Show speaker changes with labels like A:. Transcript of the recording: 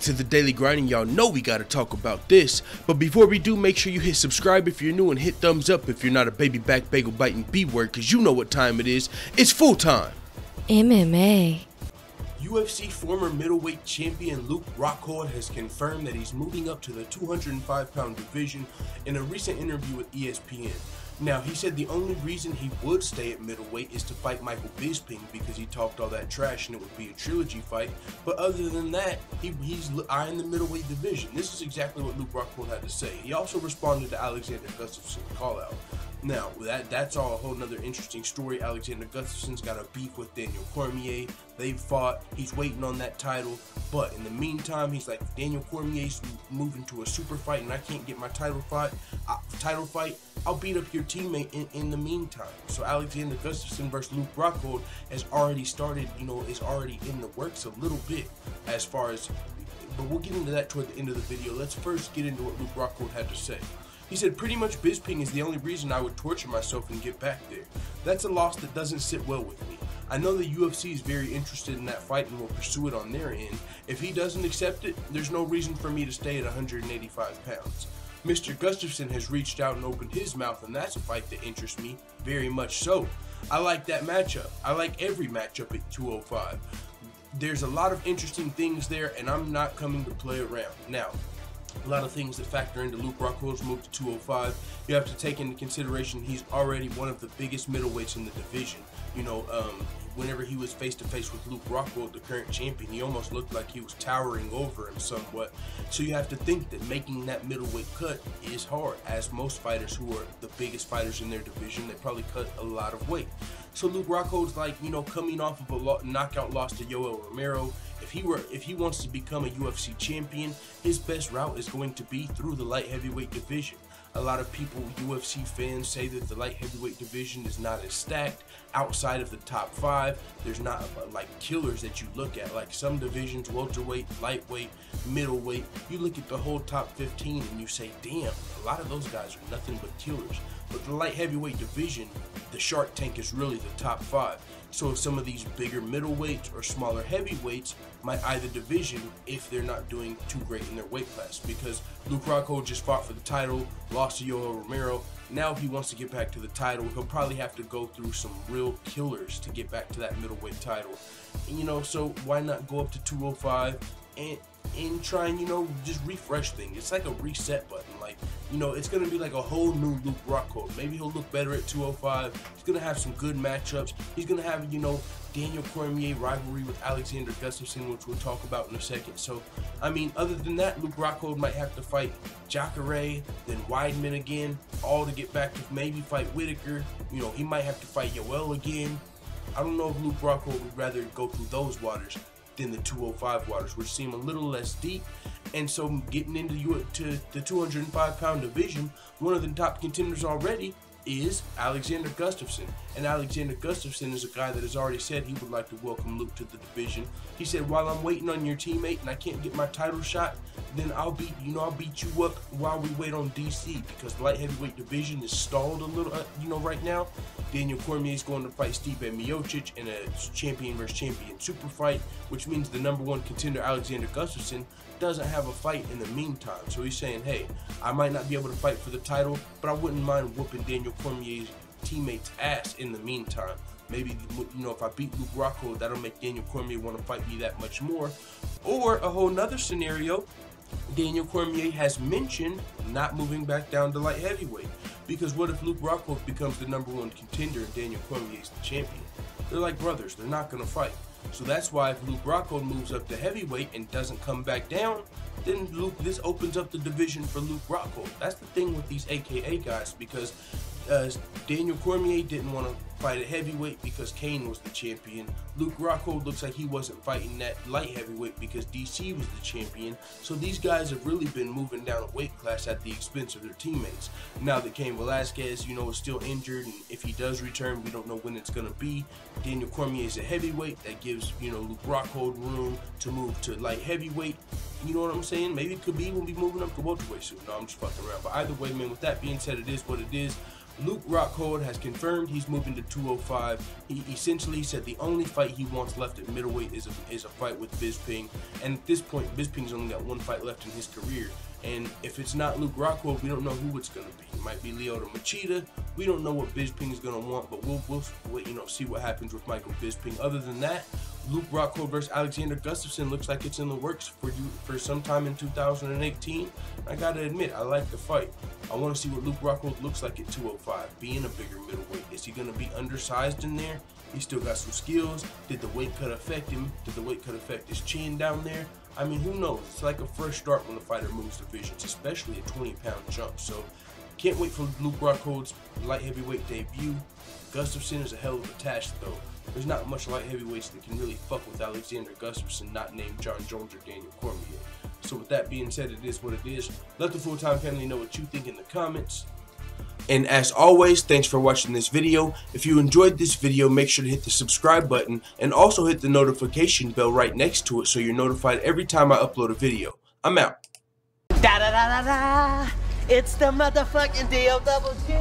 A: back to the daily grinding. Y'all know we gotta talk about this, but before we do, make sure you hit subscribe if you're new and hit thumbs up if you're not a baby back bagel biting B-word, cause you know what time it is. It's full time.
B: MMA.
A: UFC former middleweight champion Luke Rockhold has confirmed that he's moving up to the 205-pound division in a recent interview with ESPN. Now, he said the only reason he would stay at middleweight is to fight Michael Bisping because he talked all that trash and it would be a trilogy fight. But other than that, he's eyeing the middleweight division. This is exactly what Luke Rockhold had to say. He also responded to Alexander Gustaffson's Callout. Now, that's all a whole nother interesting story. Alexander Gustaffson's got a beef with Daniel Cormier. They've fought. He's waiting on that title. But in the meantime, he's like, Daniel Cormier's moving to a super fight and I can't get my title fight, I'll beat up your teammate in the meantime. So Alexander Gustafsson versus Luke Rockhold has already started, is already in the works a little bit as far as, but we'll get into that toward the end of the video. Let's first get into what Luke Rockhold had to say. He said, pretty much Bisping is the only reason I would torture myself and get back there. That's a loss that doesn't sit well with me. I know the UFC is very interested in that fight and will pursue it on their end. If he doesn't accept it, there's no reason for me to stay at 185 pounds. Mr. Gustaffsson has reached out and opened his mouth, and that's a fight that interests me very much so. I like that matchup. I like every matchup at 205. There's a lot of interesting things there, and I'm not coming to play around. Now, a lot of things that factor into Luke Rockhold's move to 205. You have to take into consideration he's already one of the biggest middleweights in the division. Whenever he was face-to-face with Luke Rockhold, the current champion, he almost looked like he was towering over him somewhat. So you have to think that making that middleweight cut is hard, as most fighters who are the biggest fighters in their division, they probably cut a lot of weight. So Luke Rockhold's like, coming off of a knockout loss to Yoel Romero. If he wants to become a UFC champion, his best route is going to be through the light heavyweight division. A lot of people, UFC fans, say that the light heavyweight division is not as stacked. Outside of the top 5, there's not like killers that you look at. Like some divisions, welterweight, lightweight, middleweight, you look at the whole top 15 and you say, damn, a lot of those guys are nothing but killers. But the light heavyweight division, the Shark Tank is really the top 5. So some of these bigger middleweights or smaller heavyweights might eye the division if they're not doing too great in their weight class. Because Luke Rockhold just fought for the title, lost to Yoel Romero. Now if he wants to get back to the title, he'll probably have to go through some real killers to get back to that middleweight title. So why not go up to 205 and try and, just refresh things. It's like a reset button. Like, it's going to be like a whole new Luke Rockhold. Maybe he'll look better at 205. He's going to have some good matchups. He's going to have, Daniel Cormier rivalry with Alexander Gustafsson, which we'll talk about in a second. So, other than that, Luke Rockhold might have to fight Jacare, then Weidman again, all to get back to maybe fight Whitaker. He might have to fight Yoel again. I don't know if Luke Rockhold would rather go through those waters than the 205 waters, which seem a little less deep. And so getting into the 205-pound division, one of the top contenders already is Alexander Gustafsson. And Alexander Gustafsson is a guy that has already said he would like to welcome Luke to the division. He said, while I'm waiting on your teammate and I can't get my title shot, then I'll beat you up while we wait on DC, because the light heavyweight division is stalled a little, right now. Daniel Cormier is going to fight Stipe Miocic in a champion versus champion super fight, which means the #1 contender Alexander Gustafsson doesn't have a fight in the meantime. So he's saying, hey, I might not be able to fight for the title, but I wouldn't mind whooping Daniel Cormier's teammate's ass in the meantime. Maybe, if I beat Luke Rockhold, that'll make Daniel Cormier want to fight me that much more. Or a whole nother scenario, Daniel Cormier has mentioned not moving back down to light heavyweight. Because what if Luke Rockhold becomes the #1 contender and Daniel Cormier is the champion? They're like brothers. They're not going to fight. So that's why if Luke Rockhold moves up to heavyweight and doesn't come back down, then this opens up the division for Luke Rockhold. That's the thing with these AKA guys, because Daniel Cormier didn't want to fight at heavyweight because Kane was the champion. Luke Rockhold looks like he wasn't fighting that light heavyweight because DC was the champion. So these guys have really been moving down a weight class at the expense of their teammates. Now that Cain Velasquez, is still injured, and if he does return, we don't know when it's going to be. Daniel Cormier is a heavyweight. That gives, Luke Rockhold room to move to light heavyweight. You know what I'm saying? Maybe Khabib will be moving up to welterweight soon. No, I'm just fucking around. But either way, man, with that being said, it is what it is. Luke Rockhold has confirmed he's moving to 205. He essentially said the only fight he wants left at middleweight is a fight with Bisping. And at this point, Bisping's only got one fight left in his career. And if it's not Luke Rockhold, we don't know who it's going to be. It might be Lyoto Machida. We don't know what Bisping is going to want, but we'll see what happens with Michael Bisping. Other than that, Luke Rockhold versus Alexander Gustafsson looks like it's in the works for sometime in 2018. I gotta admit, I like the fight. I want to see what Luke Rockhold looks like at 205, being a bigger middleweight. Is he going to be undersized in there? He still got some skills. Did the weight cut affect him? Did the weight cut affect his chin down there? I mean, who knows? It's like a fresh start when the fighter moves divisions, especially a 20-pound jump. So, can't wait for Luke Rockhold's light heavyweight debut. Gustafsson is a hell of a task, though. There's not much light heavyweights that can really fuck with Alexander Gustafsson, not named John Jones or Daniel Cormier. So with that being said, it is what it is. Let the full-time family know what you think in the comments. And as always, thanks for watching this video. If you enjoyed this video, make sure to hit the subscribe button and also hit the notification bell right next to it so you're notified every time I upload a video. I'm out.
C: Da da da da da! It's the motherfucking D-O-double-G!